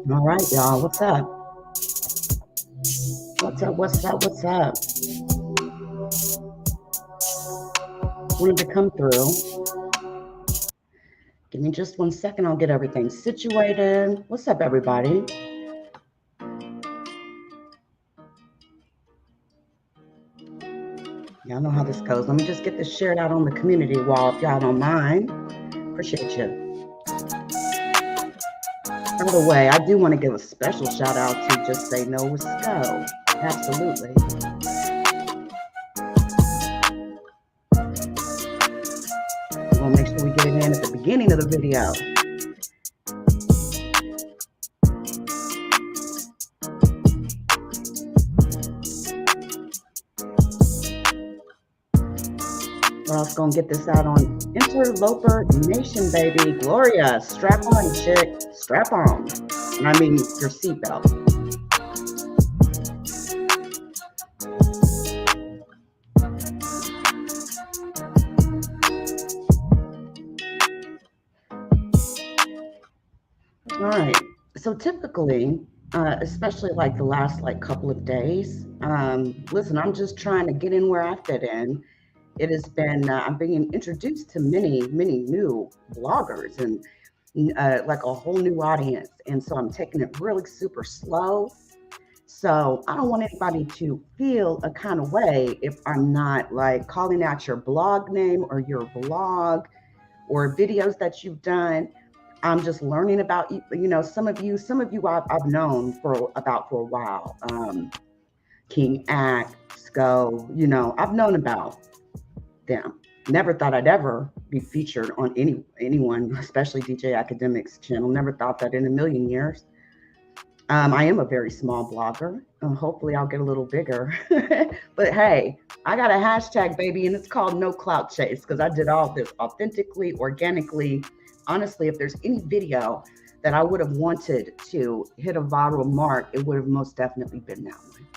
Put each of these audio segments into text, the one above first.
All right, y'all. What's up? What's up? What's up? What's up? Wanted to come through. Give me just 1 second. I'll get everything situated. What's up, everybody? Y'all know how this goes. Let me just get this shared out on the community wall if y'all don't mind. Appreciate you. By the way, I do want to give a special shout out to Just Say No with Sco. Absolutely. We're going to make sure we get it in at the beginning of the video. We're also going to get this out on Interloper Nation, baby. Gloria, strap on, chick. Strap on. And I mean your seatbelt. All right. So typically, especially like the last couple of days, listen, I'm just trying to get in where I fit in. It has been, I'm being introduced to many new bloggers and like a whole new audience. And so I'm taking it really super slow. So I don't want anybody to feel a kind of way if I'm not like calling out your blog name or your blog or videos that you've done. I'm just learning about you. Some of you I've known for a while. King Act, Sco, I've known about them. Never thought I'd ever be featured on anyone, especially DJ Academic's channel. Never thought that in a million years. I am a very small blogger. Hopefully I'll get a little bigger. But hey, I got a hashtag, baby, and it's called No Clout Chase because I did all this authentically, organically. Honestly, if there's any video that I would have wanted to hit a viral mark, it would have most definitely been that one.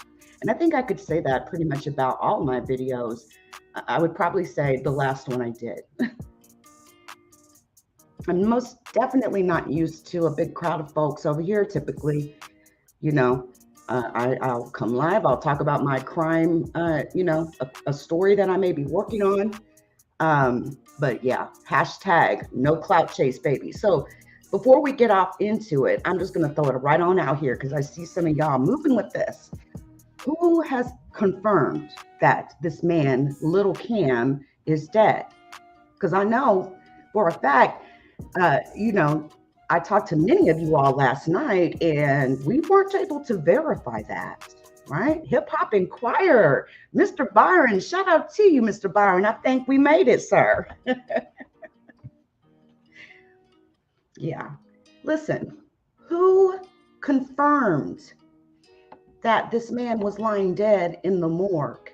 And I think I could say that pretty much about all my videos. I would probably say the last one I did. I'm most definitely not used to a big crowd of folks over here. Typically, I'll come live. I'll talk about my crime, a story that I may be working on. But yeah, hashtag no clout chase, baby. So before we get off into it, I'm just going to throw it right on out here because I see some of y'all moving with this. Who has confirmed that this man, Little Cam, is dead? Because I know for a fact, I talked to many of you all last night and we weren't able to verify that, right? Hip Hop Inquirer, Mr. Byron, shout out to you, Mr. Byron. I think we made it, sir. Yeah. Listen, who confirmed that this man was lying dead in the morgue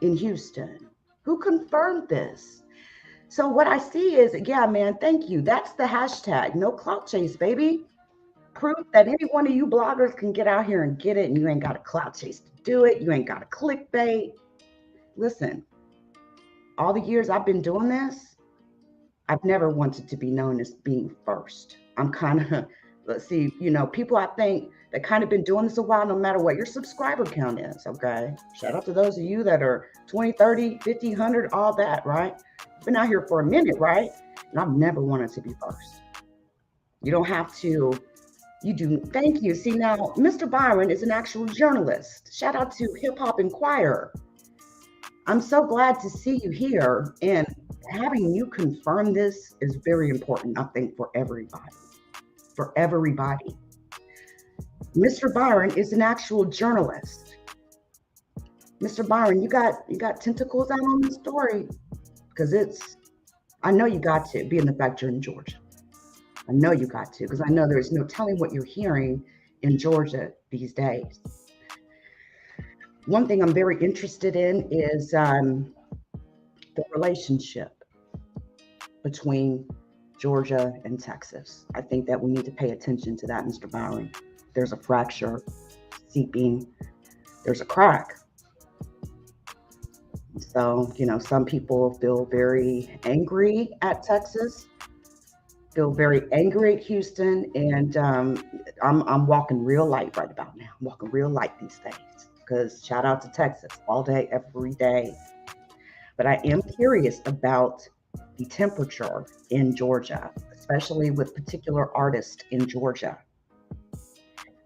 in Houston? Who confirmed this? So what I see is, yeah, man, thank you. That's the hashtag, no clout chase, baby. Proof that any one of you bloggers can get out here and get it, and you ain't got a clout chase to do it. You ain't got a clickbait. Listen, all the years I've been doing this, I've never wanted to be known as being first. I'm kind of let's see, people I think that kind of been doing this a while, no matter what your subscriber count is. Okay. Shout out to those of you that are 20, 30, 50, 100, all that, right? Been out here for a minute, right? And I've never wanted to be first. You don't have to. You do. Thank you. See, now, Mr. Byron is an actual journalist. Shout out to Hip Hop Inquirer. I'm so glad to see you here. And having you confirm this is very important, I think, for everybody. For everybody. Mr. Byron is an actual journalist. Mr. Byron, you got tentacles out on the story. Because I know you got to, being the fact you're in Georgia. I know you got to, because I know there's no telling what you're hearing in Georgia these days. One thing I'm very interested in is the relationship between Georgia and Texas. I think that we need to pay attention to that, Mr. Byron. There's a fracture seeping, there's a crack. So, some people feel very angry at Texas, feel very angry at Houston, and I'm walking real light right about now. I'm walking real light these days, because shout out to Texas all day, every day. But I am curious about the temperature in Georgia, especially with particular artists in Georgia.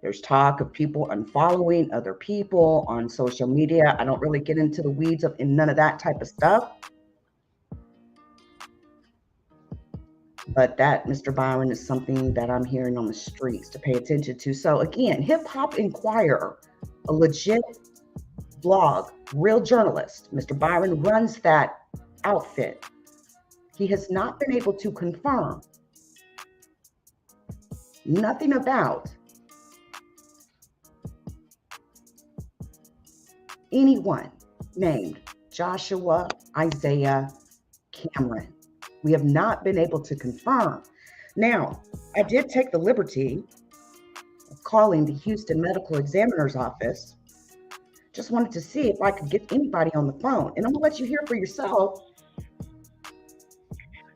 There's talk of people unfollowing other people on social media. I don't really get into the weeds in none of that type of stuff. But that, Mr. Byron, is something that I'm hearing on the streets to pay attention to. So again, Hip Hop Inquirer, a legit blog, real journalist. Mr. Byron runs that outfit. He has not been able to confirm nothing about anyone named Joshua Isaiah Cameron. We have not been able to confirm. Now, I did take the liberty of calling the Houston Medical Examiner's office. Just wanted to see if I could get anybody on the phone. And I'm going to let you hear for yourself.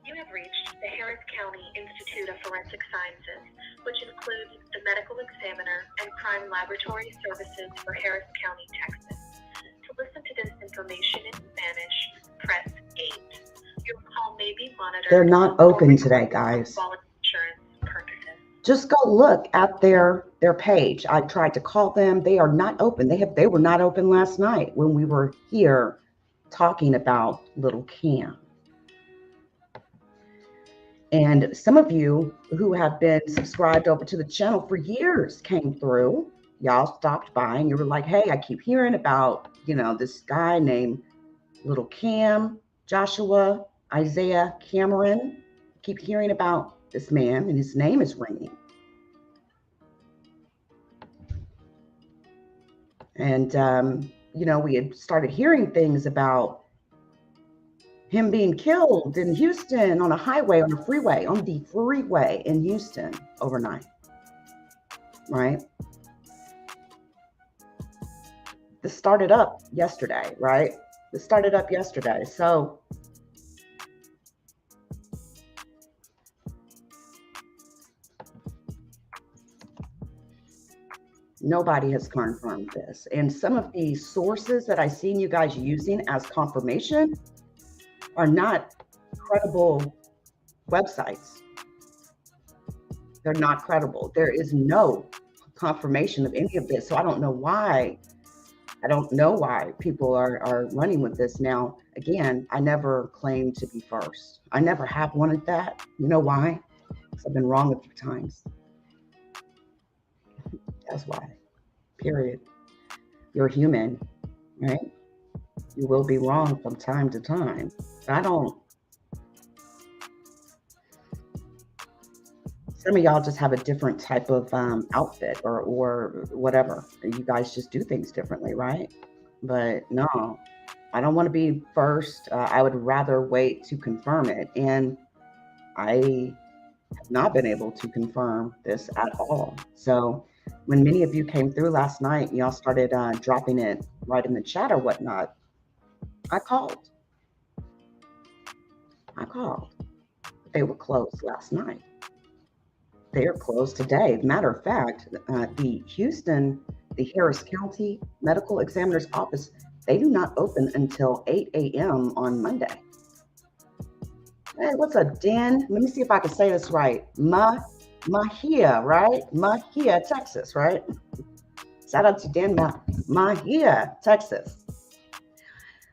You have reached the Harris County Institute of Forensic Sciences, which includes the Medical Examiner and Crime Laboratory Services for Harris County, Texas. To listen to this information in Spanish, press 8. Your call may be monitored. They're not open today, guys. Insurance purposes. Just go look at their page. I tried to call them. They are not open. They were not open last night when we were here talking about little Cam. And some of you who have been subscribed over to the channel for years came through. Y'all stopped by and you were like, hey, I keep hearing about, this guy named Little Cam, Joshua Isaiah Cameron. Keep hearing about this man, and his name is ringing. And, we had started hearing things about him being killed in Houston on a highway, on the freeway in Houston overnight, right? This started up yesterday, right? So nobody has confirmed this. And some of the sources that I've seen you guys using as confirmation are not credible websites. They're not credible. There is no confirmation of any of this. So I don't know why people are running with this. Now, again, I never claimed to be first. I never have wanted that. You know why? Because I've been wrong a few times. That's why. Period. You're human, right? You will be wrong from time to time. Some of y'all just have a different type of outfit or whatever. You guys just do things differently, right? But no, I don't want to be first. I would rather wait to confirm it. And I have not been able to confirm this at all. So when many of you came through last night, y'all started dropping it right in the chat or whatnot, I called. They were closed last night. they are closed today. Matter of fact, the Harris County Medical Examiner's Office, they do not open until 8 a.m. on Monday. Hey, what's up, Dan? Let me see if I can say this right. Mahia, right? Mahia, Texas, right? Shout out to Dan Mahia, Texas.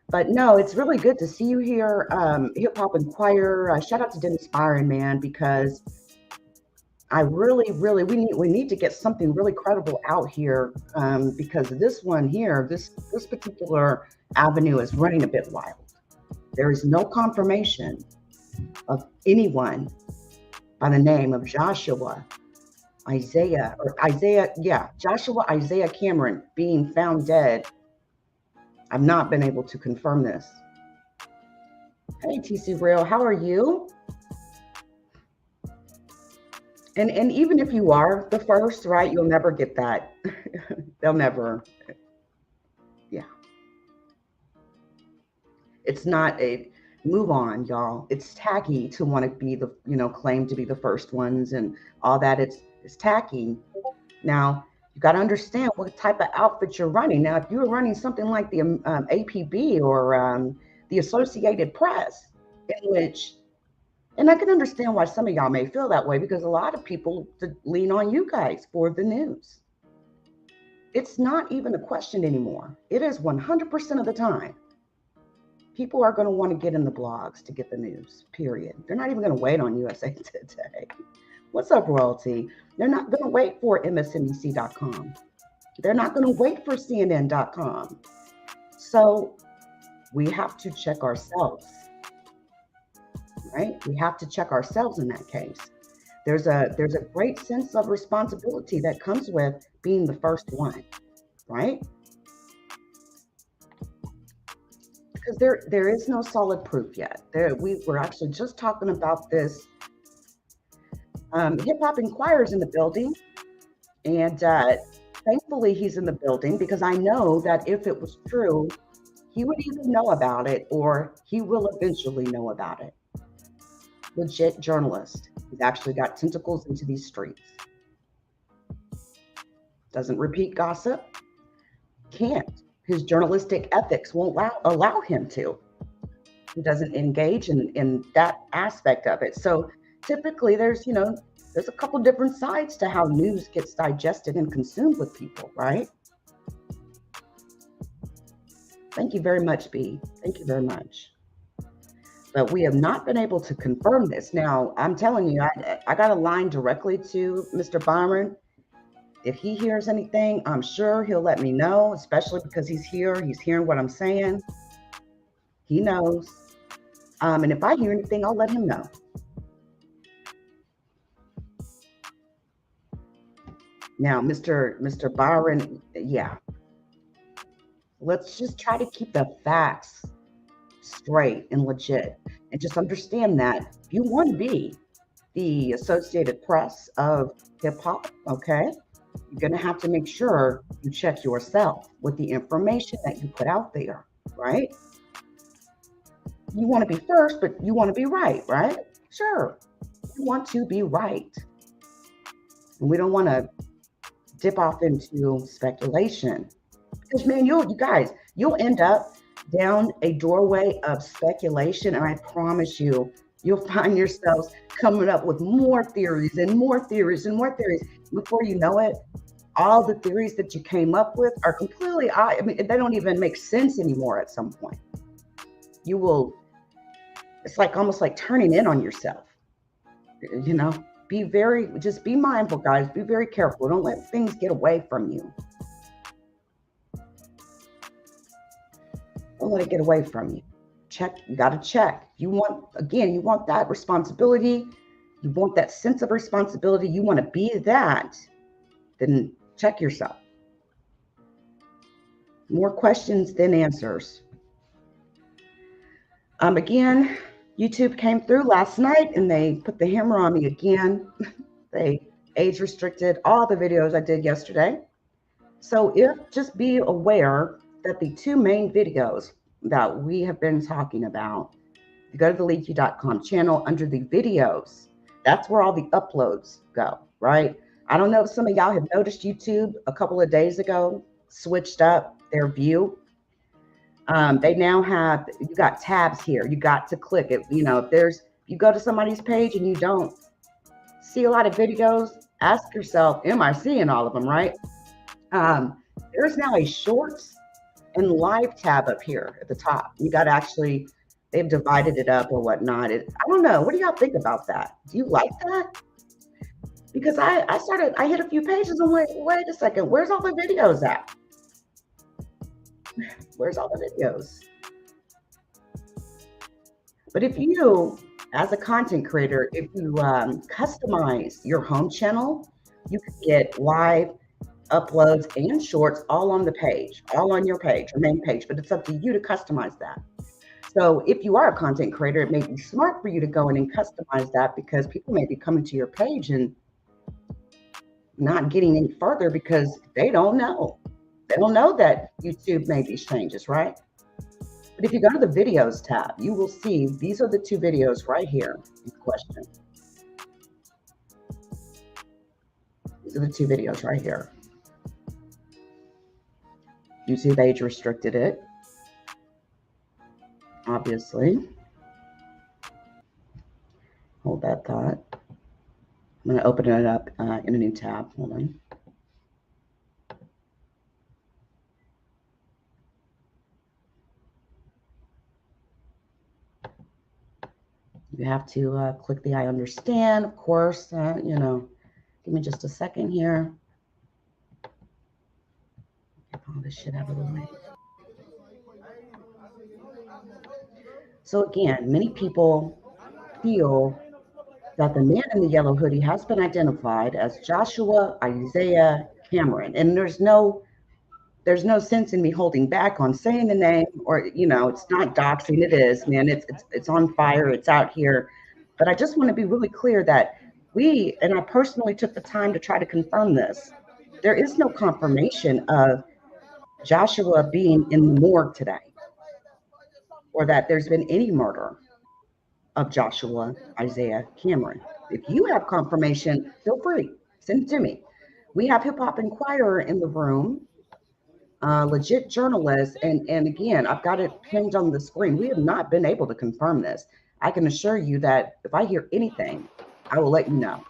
But no, it's really good to see you here. Hip Hop Inquirer. Shout out to Dennis Byron, man, because I really, we need to get something really credible out here, because this one here, this particular avenue is running a bit wild. There is no confirmation of anyone by the name of Joshua Isaiah Cameron being found dead. I've not been able to confirm this. Hey, TC Real, how are you? And even if you are the first, right, you'll never get that. They'll never. Yeah. It's not a move on, y'all. It's tacky to want to be the, claim to be the first ones and all that. It's tacky. Now, you got to understand what type of outfit you're running. Now, if you're running something like the APB or the Associated Press, in which, and I can understand why some of y'all may feel that way, because a lot of people lean on you guys for the news. It's not even a question anymore. It is 100% of the time. People are going to want to get in the blogs to get the news, period. They're not even going to wait on USA Today. What's up, Royalty? They're not going to wait for MSNBC.com. They're not going to wait for CNN.com. So we have to check ourselves, right? We have to check ourselves in that case. There's a great sense of responsibility that comes with being the first one, right? Because there is no solid proof yet. We're actually just talking about this. Hip Hop Inquirer's in the building, and thankfully he's in the building, because I know that if it was true, he would either know about it or he will eventually know about it. Legit journalist. He's actually got tentacles into these streets. Doesn't repeat gossip. Can't. His journalistic ethics won't allow him to. He doesn't engage in that aspect of it. So typically there's a couple different sides to how news gets digested and consumed with people, right? Thank you very much, B. Thank you very much. But we have not been able to confirm this. Now, I'm telling you, I got a line directly to Mr. Byron. If he hears anything, I'm sure he'll let me know, especially because he's here. He's hearing what I'm saying. He knows. And if I hear anything, I'll let him know. Now, Mr. Byron, yeah. Let's just try to keep the facts straight and legit. And just understand that if you want to be the Associated Press of hip hop, okay, you're going to have to make sure you check yourself with the information that you put out there, right? You want to be first, but you want to be right, right? Sure. You want to be right. And we don't want to dip off into speculation. Because, man, you'll end up down a doorway of speculation, and I promise you'll find yourselves coming up with more theories and more theories and more theories. Before you know it, all the theories that you came up with are completely, they don't even make sense anymore at some point. It's like almost like turning in on yourself. Just be mindful, guys. Be very careful. Don't let things get away from you. Don't let it get away from you. Check. You got to check. You want that responsibility. You want that sense of responsibility. You want to be that. Then check yourself. More questions than answers. Again, YouTube came through last night and they put the hammer on me again. They age restricted all the videos I did yesterday. So just be aware that the two main videos that we have been talking about, you go to the LeakYou.com channel under the videos, that's where all the uploads go. right? I don't know if some of y'all have noticed YouTube a couple of days ago switched up their view. They now have, you got tabs here. You got to click it. You know, if you go to somebody's page and you don't see a lot of videos, ask yourself, am I seeing all of them, right? There's now a shorts and live tab up here at the top. You got to actually, they've divided it up or whatnot. I don't know. What do y'all think about that? Do you like that? Because I hit a few pages and wait a second, where's all the videos at? Where's all the videos? But if you, as a content creator, if you customize your home channel, you can get live uploads and shorts all on the page, all on your page, your main page, but it's up to you to customize that. So if you are a content creator, it may be smart for you to go in and customize that, because people may be coming to your page and not getting any further because they don't know. They don't know that YouTube made these changes, right? But if you go to the videos tab, you will see these are the two videos right here in question. These are the two videos right here. YouTube age restricted it, obviously. Hold that thought. I'm going to open it up in a new tab. Hold on. You have to click the I understand, of course. You know, give me just a second here. Get all this shit out of the way. So again, many people feel that the man in the yellow hoodie has been identified as Joshua Isaiah Cameron. And there's no sense in me holding back on saying the name, or, you know, it's not doxing. It is, man. It's on fire. It's out here. But I just want to be really clear that and I personally took the time to try to confirm this. There is no confirmation of Joshua being in the morgue today, or that there's been any murder of Joshua Isaiah Cameron. If you have confirmation, feel free, send it to me. We have Hip Hop Inquirer in the room, legit journalists, and again, I've got it pinned on the screen. We have not been able to confirm this. I can assure you that if I hear anything, I will let you know.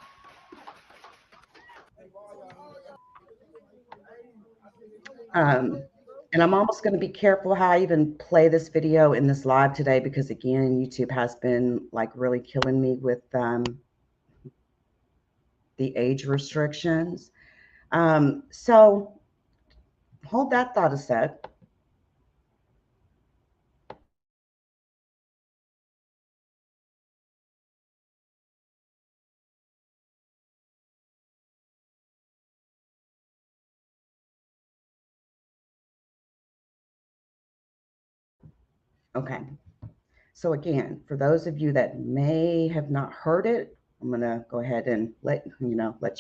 And I'm almost going to be careful how I even play this video in this live today, because again, YouTube has been like really killing me with the age restrictions. So hold that thought a sec. Okay. So again, for those of you that may have not heard it, I'm going to go ahead and let you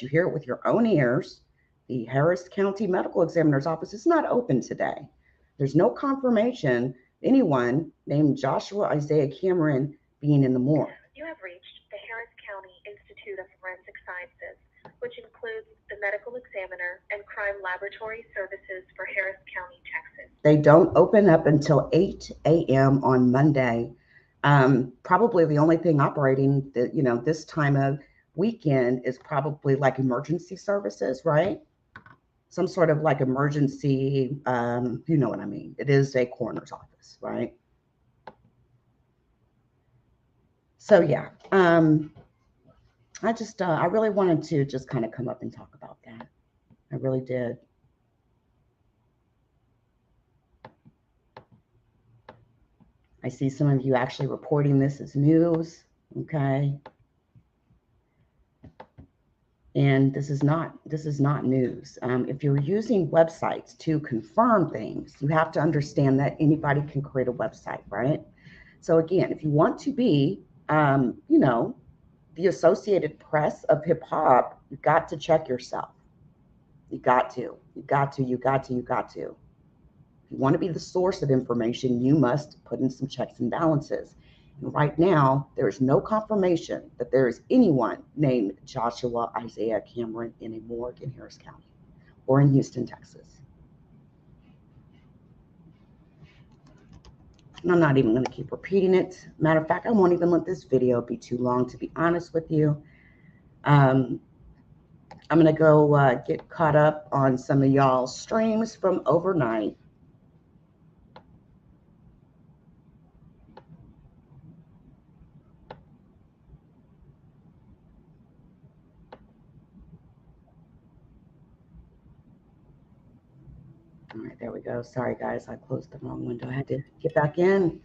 hear it with your own ears. The Harris County Medical Examiner's Office is not open today. There's no confirmation anyone named Joshua Isaiah Cameron being in the morgue. You have reached the Harris County Institute of Forensic Sciences, which includes the medical examiner and crime laboratory services for Harris County, Texas. They don't open up until 8 a.m. on Monday. Probably the only thing operating that, this time of weekend is probably like emergency services, right? Some sort of like emergency, you know what I mean? It is a coroner's office, right? So yeah, I really wanted to just kind of come up and talk about that. I really did. I see some of you actually reporting this as news, okay? And this is not news. If you're using websites to confirm things, you have to understand that anybody can create a website, right? So again, if you want to be, the Associated Press of hip hop, you've got to check yourself. You got to. If you want to be the source of information, you must put in some checks and balances. And right now, there is no confirmation that there is anyone named Joshua Isaiah Cameron in a morgue in Harris County or in Houston, Texas. And I'm not even going to keep repeating it. Matter of fact, I won't even let this video be too long, to be honest with you. I'm going to go get caught up on some of y'all's streams from overnight. All right, there we go. Sorry, guys, I closed the wrong window. I had to get back in.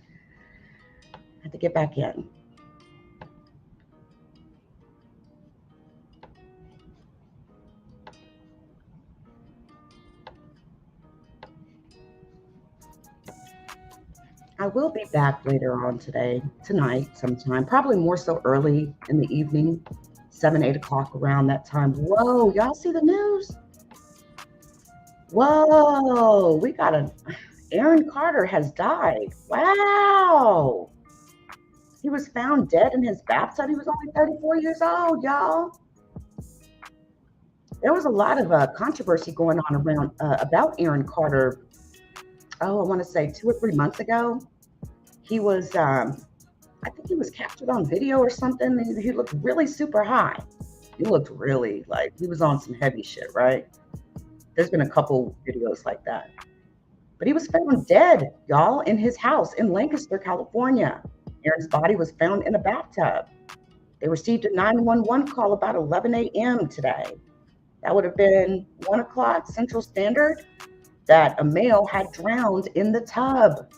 I will be back later on tonight sometime, probably more so early in the evening, 7, 8 o'clock around that time. Whoa, y'all see the news? Whoa, we got Aaron Carter has died. Wow. He was found dead in his bathtub. He was only 34 years old, y'all. There was a lot of controversy going on around about Aaron Carter. Oh, I want to say 2 or 3 months ago. He was, I think he was captured on video or something. He looked really super high. He looked really like he was on some heavy shit, right? There's been a couple videos like that. But he was found dead, y'all, in his house in Lancaster, California. Aaron's body was found in a bathtub. They received a 911 call about 11 a.m. today. That would have been 1 o'clock Central Standard, that a male had drowned in the tub.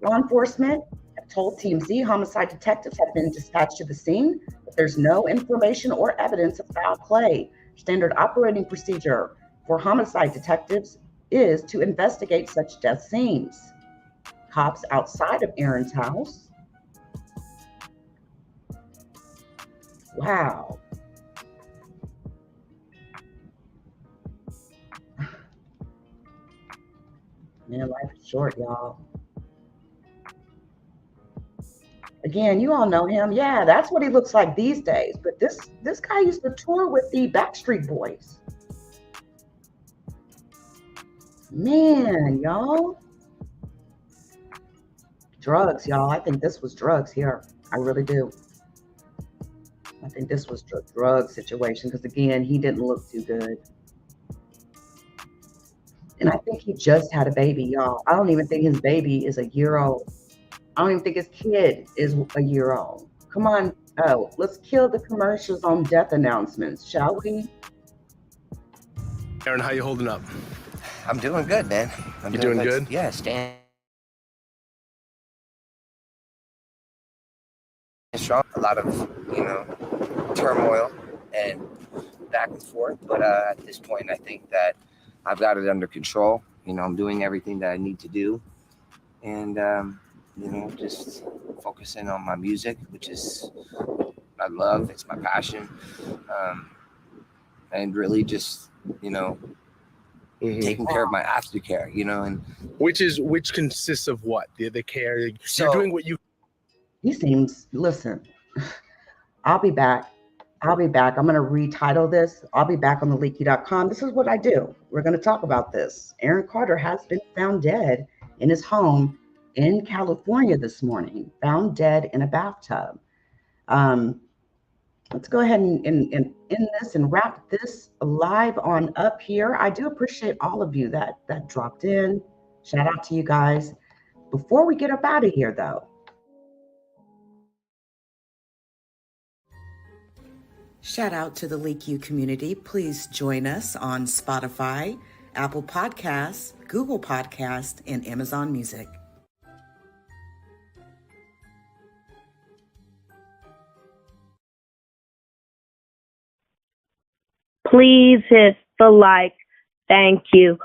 Law enforcement have told TMZ homicide detectives have been dispatched to the scene, but there's no information or evidence of foul play. Standard operating procedure for homicide detectives is to investigate such death scenes. Cops outside of Aaron's house. Wow. Man, life is short, y'all. Again, you all know him. Yeah, that's what he looks like these days. But this guy used to tour with the Backstreet Boys. Man, y'all. Drugs, y'all. I think this was drugs here. I really do. I think this was a drug situation because, again, he didn't look too good. And I think he just had a baby, y'all. I don't even think his baby is a year old. I don't even think his kid is a year old. Come on. Oh, let's kill the commercials on death announcements, shall we? Aaron, how you holding up? I'm doing good, man. You doing good? Yeah, staying strong. A lot of, turmoil and back and forth. But at this point, I think that I've got it under control. I'm doing everything that I need to do. And, just focusing on my music, which is I love. It's my passion. And really just, taking care of my aftercare, and which consists of what? The care. You're doing what you. He seems, listen, I'll be back. I'm going to retitle this. I'll be back on the LeakYou.com. This is what I do. We're going to talk about this. Aaron Carter has been found dead in his home in California this morning, found dead in a bathtub. Let's go ahead and end this and wrap this live on up here. I do appreciate all of you that dropped in. Shout out to you guys. Before we get up out of here, though, shout out to the LeakYou community. Please join us on Spotify, Apple Podcasts, Google Podcasts, and Amazon Music. Please hit the like. Thank you.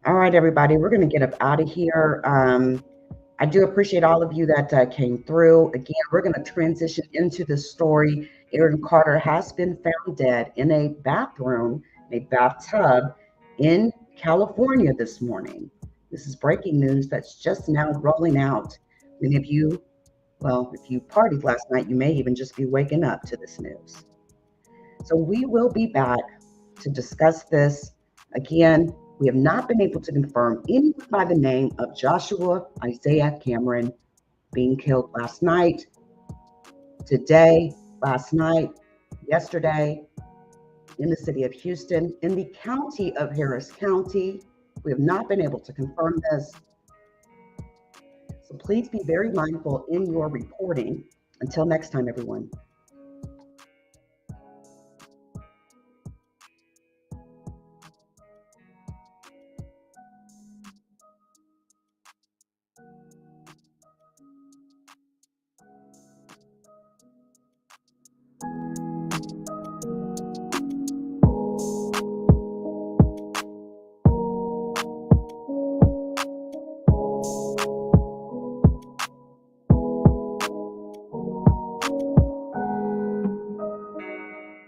All right, everybody, we're going to get up out of here. I do appreciate all of you that came through. Again, we're going to transition into the story. Aaron Carter has been found dead in a bathroom, a bathtub in California this morning. This is breaking news that's just now rolling out. Many of you, well, if you partied last night, you may even just be waking up to this news. So we will be back to discuss this. Again, we have not been able to confirm anyone by the name of Joshua Isaiah Cameron being killed last night, today, last night, yesterday, in the city of Houston, in the county of Harris County. We have not been able to confirm this. So please be very mindful in your reporting. Until next time, everyone.